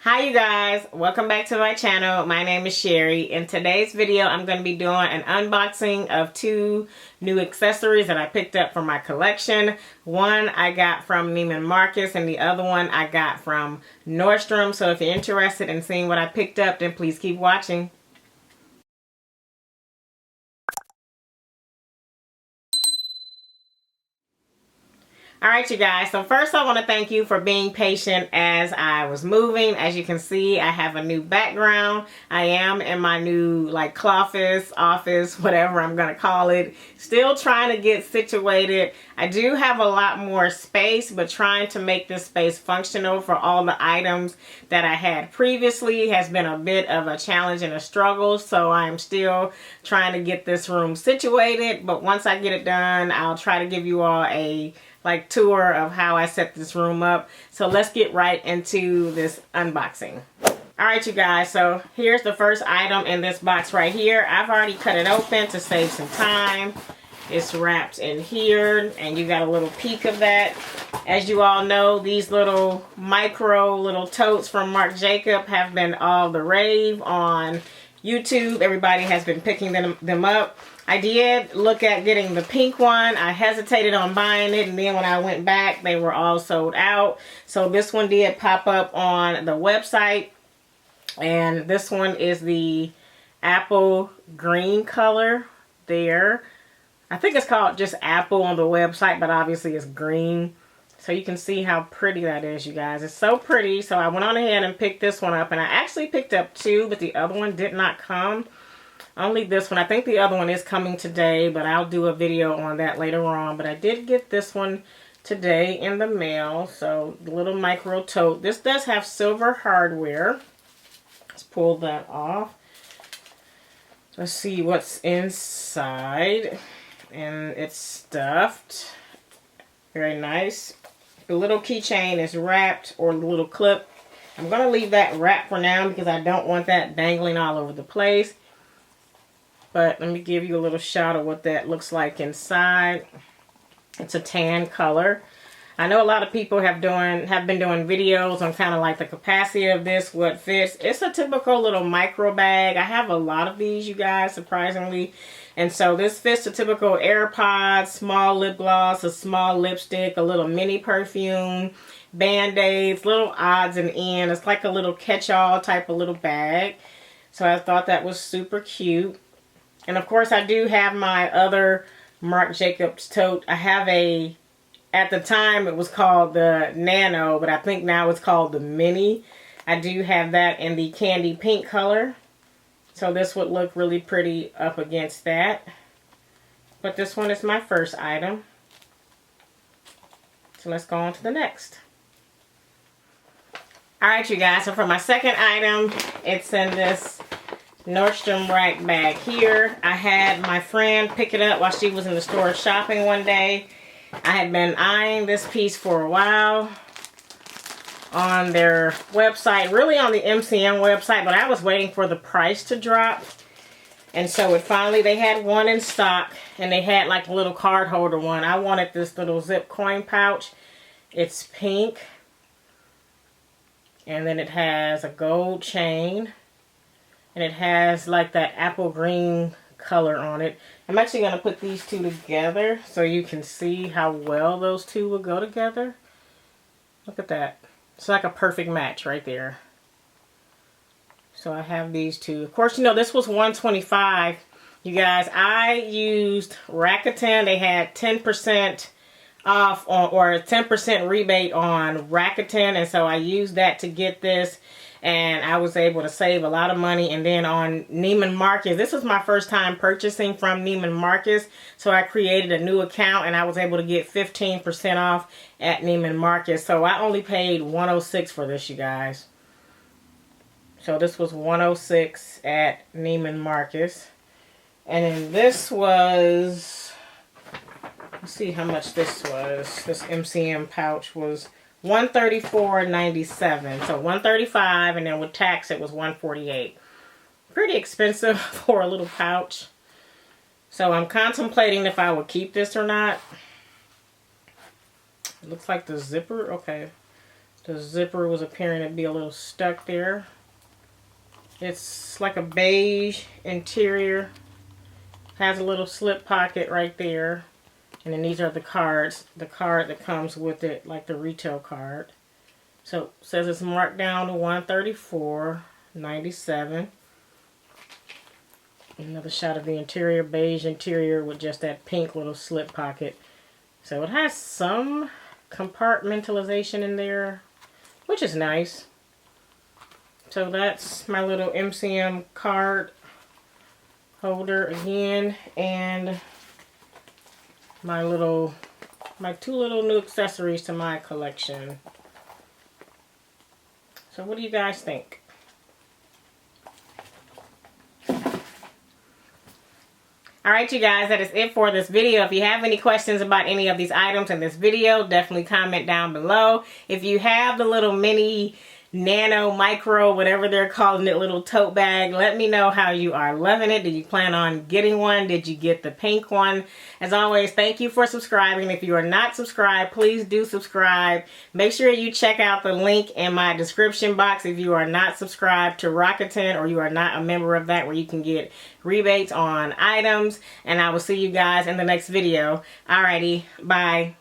Hi you guys, welcome back to my channel. My name is Sherry. In today's video I'm going to be doing an unboxing of two new accessories that I picked up from my collection. One I got from Neiman Marcus and the other one I got from Nordstrom. So if you're interested in seeing what I picked up, then please keep watching. Alright you guys, so first I want to thank you for being patient as I was moving. As you can see, I have a new background. I am in my new cloffice, office, whatever I'm going to call it. Still trying to get situated. I do have a lot more space, but trying to make this space functional for all the items that I had previously has been a bit of a challenge and a struggle. So I'm still trying to get this room situated, but once I get it done, I'll try to give you all a tour of how I set this room up. So let's get right into this unboxing. Alright you guys, so here's the first item in this box right here. I've already cut it open to save some time. It's wrapped in here and you got a little peek of that. As you all know, these little totes from Marc have been all the rave on YouTube. Everybody has been picking them up. I did look at getting the pink one. I hesitated on buying it, and then when I went back, they were all sold out. So this one did pop up on the website, and this one is the apple green color there. I think it's called just apple on the website, but obviously it's green. So you can see how pretty that is, you guys. It's so pretty. So I went on ahead and picked this one up, and I actually picked up two, but the other one did not come. Only this one. I think the other one is coming today, but I'll do a video on that later on. But I did get this one today in the mail. So the little micro tote. This does have silver hardware. Let's pull that off. Let's see what's inside. And it's stuffed. Very nice. The little keychain is wrapped, or the little clip. I'm going to leave that wrapped for now because I don't want that dangling all over the place. But let me give you a little shot of what that looks like inside. It's a tan color. I know a lot of people have been doing videos on kind of like the capacity of this, what fits. It's a typical little micro bag. I have a lot of these, you guys, surprisingly. And so this fits a typical AirPods, small lip gloss, a small lipstick, a little mini perfume, Band-Aids, little odds and ends. It's like a little catch-all type of little bag. So I thought that was super cute. And of course I do have my other Marc Jacobs tote. I have at the time it was called the Nano, but I think now it's called the Mini. I do have that in the candy pink color. So this would look really pretty up against that. But this one is my first item. So let's go on to the next. Alright you guys, so for my second item, it's in this Nordstrom rack bag here. I had my friend pick it up while she was in the store shopping one day. I had been eyeing this piece for a while on their website, really on the MCM website, but I was waiting for the price to drop. And so finally they had one in stock, and they had like a little card holder one. I wanted this little zip coin pouch. It's pink. And then it has a gold chain. And it has like that apple green color on it. I'm actually going to put these two together so you can see how well those two will go together. Look at that. It's like a perfect match right there. So I have these two. Of course, you know, this was $125. You guys, I used Rakuten. They had 10% off or a 10% rebate on Rakuten. And so I used that to get this. And I was able to save a lot of money. And then on Neiman Marcus, this was my first time purchasing from Neiman Marcus. So I created a new account and I was able to get 15% off at Neiman Marcus. So I only paid $106 for this, you guys. So this was $106 at Neiman Marcus. And then this was, let's see how much this was. This MCM pouch was $134.97. So $135, and then with tax it was $148. Pretty expensive for a little pouch. So I'm contemplating if I would keep this or not. It looks like the zipper, okay. The zipper was appearing to be a little stuck there. It's like a beige interior. Has a little slip pocket right there. And then these are the cards. The card that comes with it, like the retail card. So it says it's marked down to $134.97. Another shot of the interior, beige interior with just that pink little slip pocket. So it has some compartmentalization in there, which is nice. So that's my little MCM card holder again, and my two little new accessories to my collection. So what do you guys think? Alright you guys, that is it for this video. If you have any questions about any of these items in this video, definitely comment down below. If you have the little mini, nano, micro, whatever they're calling it, little tote bag, let me know how you are loving it. Did you plan on getting one? Did you get the pink one? As always, thank you for subscribing. If you are not subscribed, please do subscribe. Make sure you check out the link in my description box if you are not subscribed to Rakuten, or you are not a member of that, where you can get rebates on items. And I will see you guys in the next video. Alrighty, bye.